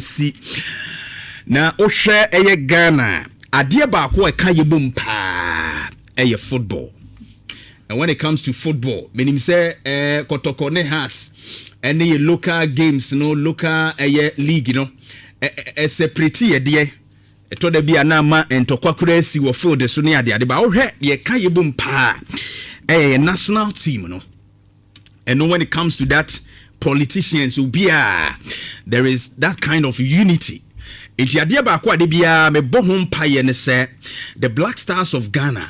esi na o hwe eye Ghana ade ba ko e kan yebom pa eye football. And when it comes to football, meaning say kotoko ne has any local games, no local league, you know, separate ye to the be anama and to kwakuresi wo field the so near the ba o hwe ye kan yebom pa a national team, no. And when it comes to that, politicians will be there is that kind of unity. Inti adia ba kwa de bia me bo ho mpaye ne se the Black Stars of Ghana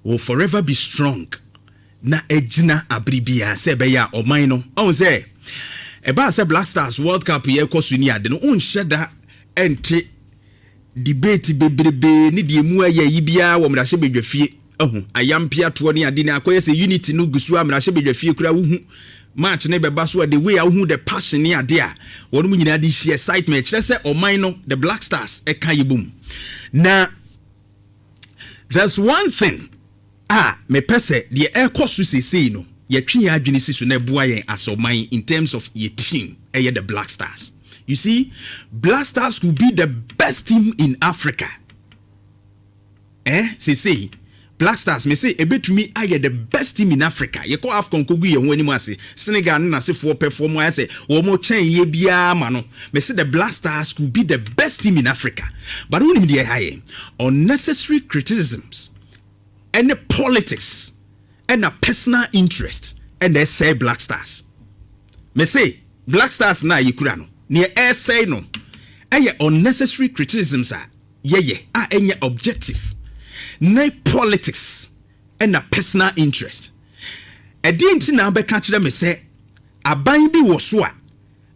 will forever be strong. Na ejina abribia se be ya oman no. On say e ba se Black Stars World Cup ye koso ni ade no on sheda ente debate bebrebe ni de mu aye yibia wo mrahye bedwafie. Ayampia to ni ade na akoye se unity no gusu amrahye bedwafie kura wo hu match ne beba so the way who the passion ni ade a wonu mu nyina de share excitement kire se oman no the Black Stars e kan yebum. Na there's one thing me pese the air cost say no ye twi ya adwene siso na bua yen asoman in terms of your team the Black Stars. You see, Black Stars could be the best team in Africa. Say Black Stars me say ebetumi aye the best team in Africa. Ye call Afcon kogu ye ho animu ase. Senegal na se for perform I say wo mo chen ye bia ma no. Me say the Black Stars could be the best team in Africa. But who dey high unnecessary criticisms and the politics and a personal interest and they say Black Stars. Me say Black Stars na yikura no. Ne say no. Aye unnecessary criticisms are any objective. Na politics and a personal interest. E dinti na be ka kire me say aban bi wo so a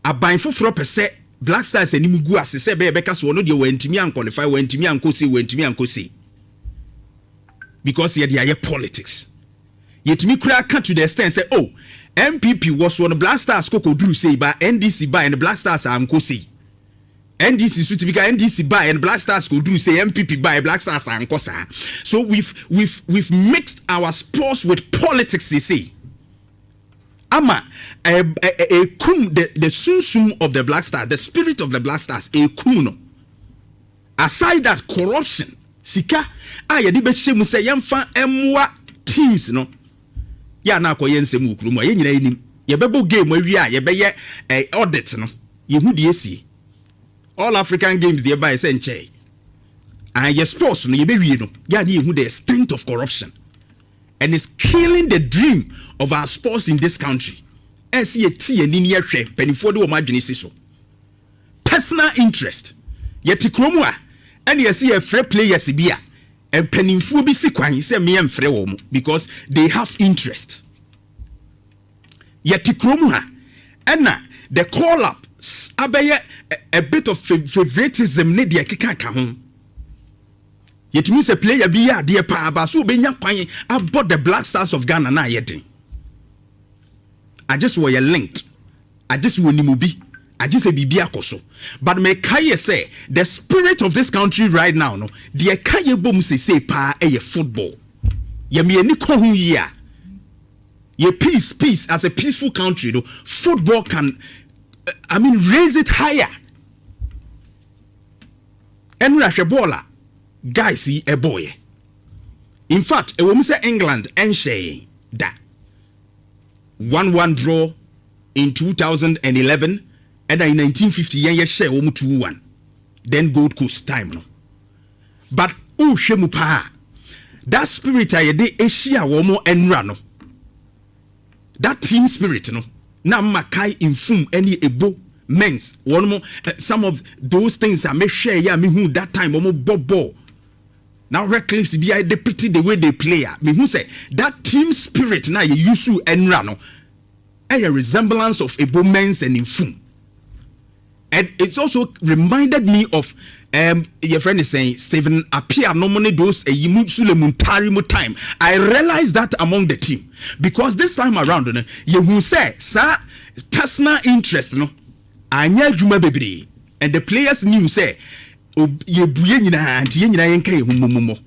aban foforo pese Black Stars anim gu ase se be ka so no de wantimi an qualify wantimi an kosi because ye dey politics. Yetimi kura ka to the extent say oh MPP was one Black Stars kokoduru say ba NDC ba and Black Stars am kosi. NDC so to be NDC buy and Black Stars go do say MPP buy Black Stars and kosa. So we've mixed our sports with politics, you see. Ama kum the sunsum of the Black Stars, the spirit of the Black Stars kuno. Aside that corruption, sika ye di be shemu say yemfa emwa teams no. Ya na akoyense mu ukuru mo ye nyina enim. Ye bebo game awi a ye be ye audit no. Ye hu de esi. All African games thereby say nche and your sports no yebewie no ya na ehu the extent of corruption and it's killing the dream of our sports in this country. As ye tie ni ni hwe penifo de o madwene si so personal interest ye tikromu a and ye see a free players bi a and penifo bi si kwan say me emfre wo mu because they have interest. Ye tikromu ha and na the call up abeye a bit of favoritism ne de keka ka ho. Yetimi se player bi ya de pa aba so obenya kwan about the Black Stars of Ghana na yeden. I just were linked. I just were nimubi. I just a bibi akoso. But me kaye say the spirit of this country right now no de kaye bom say pa football. Ye me ani ko hu yi a. Ye peace as a peaceful country no football can raise it higher. And Russia baller, guys, see a boy. In fact, a woman say England and say that 1-1 draw in 2011 and in 1950 year share 2-1. Then Gold Coast time no. But shemu pa that spirit I de Asia womo enra no. That team spirit no. Na makai infum any ebo men's one more some of those things I may share ya me who that time omo bobo now Redcliffe's be I deputy the way they play me who say that team spirit na you use to enra no a resemblance of ebo men's and infum. And it's also reminded me of your friend is saying Stephen Appiah normally those Sulemuntari time. I realized that among the team because this time around you who say sir personal interest no anya juma bebre and the players knew say ye buye nyina anti ye nyina yenka ye humumo.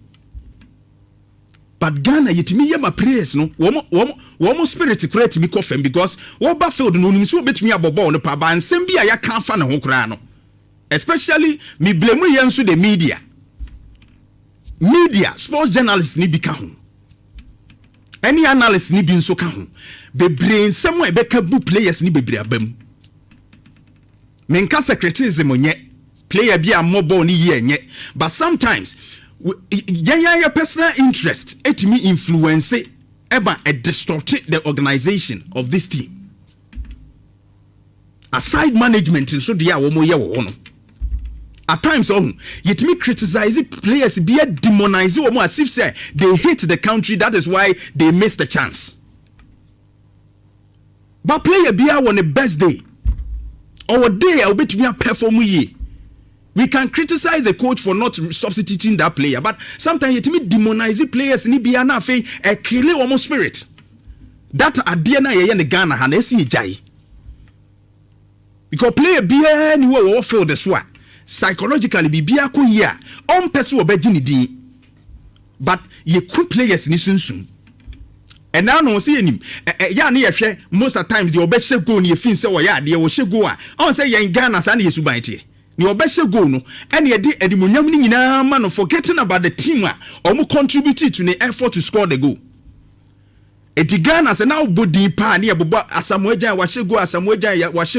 But Ghana yetimi ye ma prayers no womo spirit create me coffin because wo ba field no nim so betumi abobo no pa ba nsem bia ya kan fa na ho kra no especially me blame yensu the media sports journalists ni bi ka ho any analyst ni bi nso ka ho bebre nsɛm a ɛbɛka bu players ni bebre abam menka secretarism onye player bi a mobile ni ye enye but sometimes your personal interest etimi influence eba a distort the organization of this team aside management so dia wo mo ye wo no at times yet me criticize players be demonize them as if say they hate the country, that is why they miss the chance. But player be on the best day or day I'll bet me perform ye. We can criticize the coach for not substituting that player, but sometimes yet me demonize players ni be na fe a kill almost spirit. That adie na ye ne Ghana ha na esi jai. Because player be any wo feel the swat. Psychologically bibia ko ye a on person obeji ni din but ye cool players ni sunsun and now no see him ya na ye hwe most of times the obehye goal ni ye fin say wo ya de wo hye goal a on say yen Ghana sa na yesu ban tie ni obehye goal no and ye de edimunyam ni nyina ma no forgetting about the team a omo contributed to the effort to score the goal. Eti Ghana se now body pa na yebobo asamoagyan wahye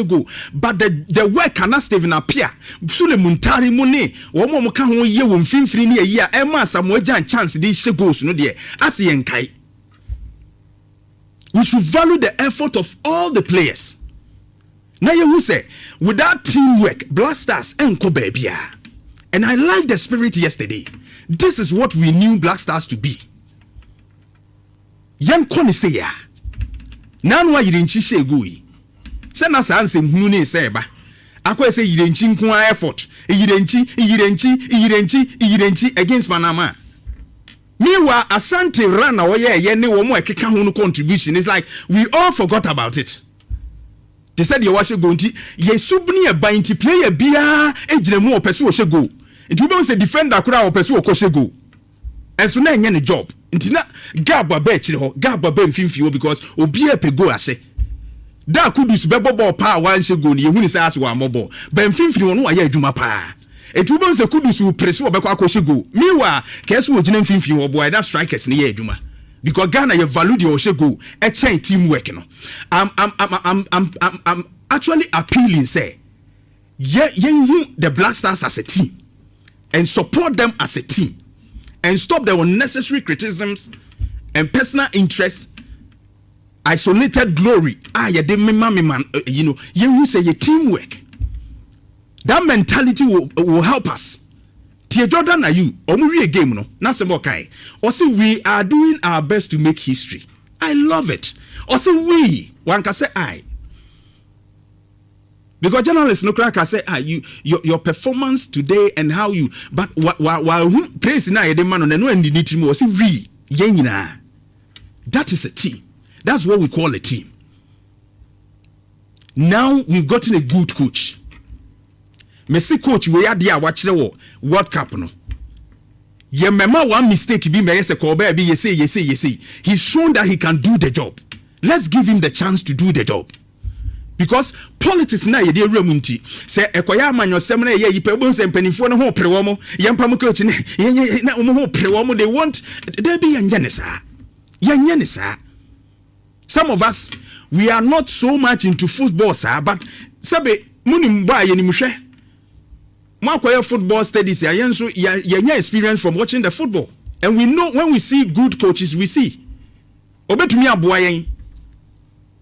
go but the work cannot Steven appear sule muntari mu ne wo mo ka ho ye wo mfimfiri ne yi a ema asamoagyan chance de hye goals no de ase yenkai. We should value the effort of all the players. Now you say without teamwork Black Stars enko babia. And I like the spirit yesterday. This is what we knew Black Stars to be. Yan koni se ya nanwa yirenchi shegui se na sa ansem hunu ne se ba akwa se yirenchi nko effort yirenchi against Panama. Meanwhile Asante Rana ye ne wo mo ekeka ho no contribution is like we all forgot about it. They said you wash go nti ye subni e ban ti player bia ejire mu opese wo shego nti we be say defender kura opese wo ko shego and so na enye ne job ntina gaba ba chire ho gaba ba mfimfi because obi e pego ase da kudus be bobo pa wan shego ni ehuni say ase wa mobo ba mfimfi no wa ya adwuma pa etu bo nse kudus wo press wo be kwa ko shego miwa keso wo gina mfimfi wo boy that strikers ni ya adwuma because Ghana you value the shego e chain teamwork no I'm actually appealing say the Black Stars as a team and support them as a team and stop the unnecessary criticisms and personal interests, isolated glory. You say your teamwork. That mentality will help us. Tia Jordan are you? Omuri game no. Nasemokai. Or say we are doing our best to make history. I love it. Or say we. One can say I. Because journalists no crack say your performance today and how you but while praise na the man on no and need to say we yenina. That is a team. That's what we call a team. Now we've gotten a good coach. Messi coach we are there watch the World Cup no. Ye mema one mistake be me say Kobe be say. He's shown that he can do the job. Let's give him the chance to do the job. Because politics na ye de remunti say ekoya amanyo sem na ye yipa bon sem panifo no ho prewo mo yempa mo coach ne na mo ho prewo mo they want they be yanye ne sa. Some of us we are not so much into football sir, but sabe munim ba ye nimhwe mo akoya football studies ya yenso ye experience from watching the football, and we know when we see good coaches we see obetumi aboa yen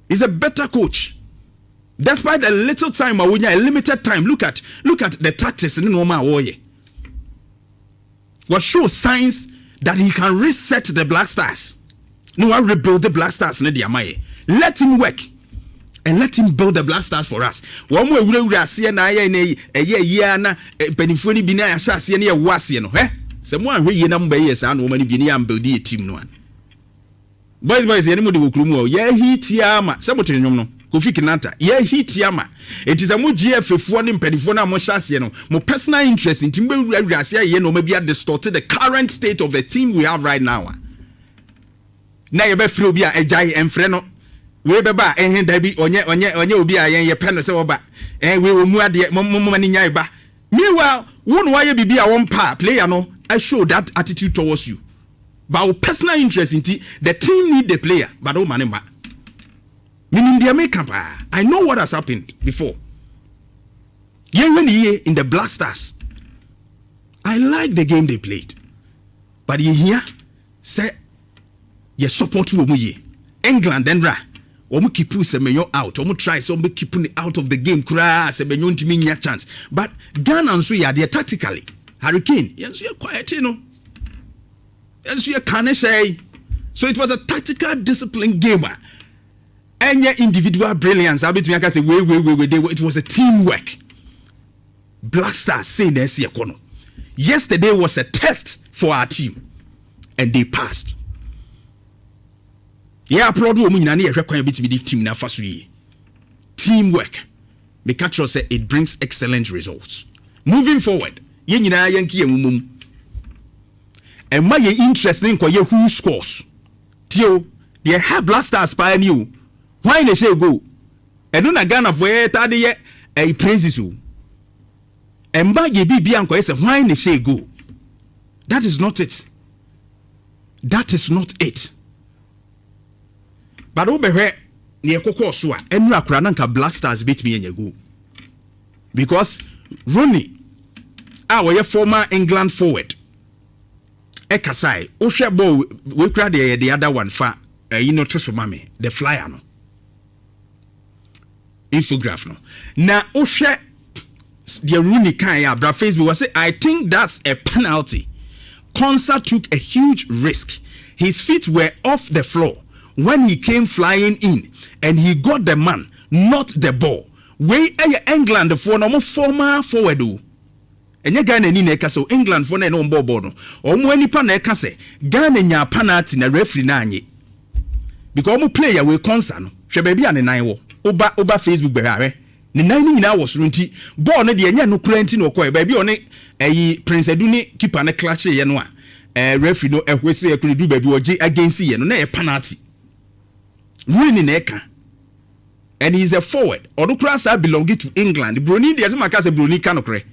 is a better coach. Despite a little time, a limited time, look at the tactics in normal way. What shows signs that he can reset the Black Stars. No one rebuild the Black Stars. Let him work and let him build the Black Stars for us. One more we see na year na penifoni bina ya shasi na wasi no. Someone we number years and woman bini am build a team no. Boys any mo de wokrumu ye hit yama. Sabote no. Kofi Kinata ye hit yama. It is a mo GF4 ne mpedifo na mo hyase no mo personal interest in timbe wurase ye no maybe distorted the current state of the team we have right now. Na ye be free obi a ejai emfre no we be ba enhen da bi onye obi a ye pe no se wo ba we wo mu ade mo mani nyai ba Meanwhile, one why you be a one player no, I show that attitude towards you. But our personal interest in the team need the player, but oh man, meaning the American I know what has happened before. In the Black Stars, I like the game they played, but you hear say you support you England then ra. Omu keep Semenyo out. Omu try some keep out of the game. Kura Semenyo ntimi nya chance. But Ghana and so yeah, they tactically. Hurricane, yes, you're quiet, you know. Yes, you can't say. So it was a tactical discipline game. And your individual brilliance. I bet me I can say wait. It was a teamwork. Black Stars saying this year. Yesterday was a test for our team, and they passed. Yeah, applaud you. Muna ni require bit me team na fasui. Teamwork. Make sure say it brings excellent results. Moving forward, ye nyina yanki emumum. And my interesting kwa ye who scores. Tio, they have Black Stars by you. Why they say go? And no Ghana for tade ye a praises you. And by ye be bianco say why they say go? That is not it. That is not it. But over here, near Kokosua, and Rakrananka Black Stars beat me in your go. Because Rooney, our former England forward, Ekasai, Osha Bow, we cried the other one for you know, trust mommy, the flyer no. Infograph no. Now, Osha, the Rooney Kaya, Bra Facebook was say, I think that's a penalty. Konsa took a huge risk. His feet were off the floor when he came flying in, and he got the man, not the ball. We England for no former forward. And you Ghana ni neka so England for no ball no. Omo nipa na eka se Ghana nya penalty na referee na anye. Because omo player we concern no. Hwe ba bia ne nan wo. Oba Facebook behare. Ne nan ni nyina wo so nti ball no de anya no kura nti no koy ba bia one Prince Edu ni keeper na clash ye no a referee no ehwese e kuru du ba bi oje against ye no na e penalty. Really neka. And he's a forward. Odukura belonging to England. Bruni de azuma ka se Bruni kanokre.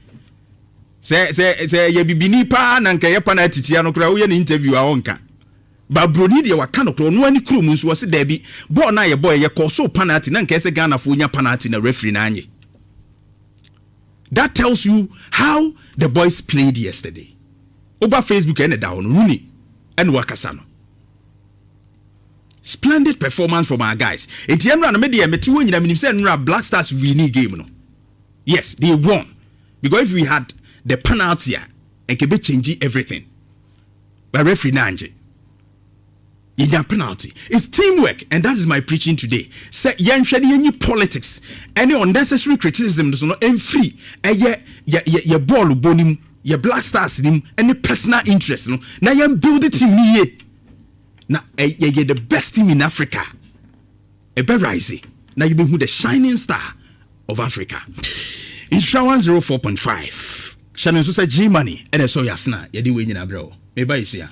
Se ye bibini pa na nka ye pa na titia no kra wo ye ne interview a onka. Ba Bruni de wa kanokre no ani kru mu nso wo se da bi ball na ye boy ye call so penalty na nka se Ghana fo nya penalty na referee na anye. That tells you how the boys played yesterday. Over Facebook and down Rooney and Wakasano. Splendid performance from our guys. Enti enra na media metiwo nyina minim say enra Black Stars winning game no. Yes, they won. Because if we had the penalty and can be changing everything. But referee nanje. Yenya penalty. It's teamwork, and that is my preaching today. Say yenhwede yenyi politics. Any unnecessary criticism no free. Ye ball bonim, ye Black Stars nim, any personal interest no. Na yen build the team ye. Now, you're the best team in Africa. A better rising. Now you be the shining star of Africa. Insurance 04.5. Shannon Susa G Money. And I saw Yasna. You're doing in a bro. Maybe you see.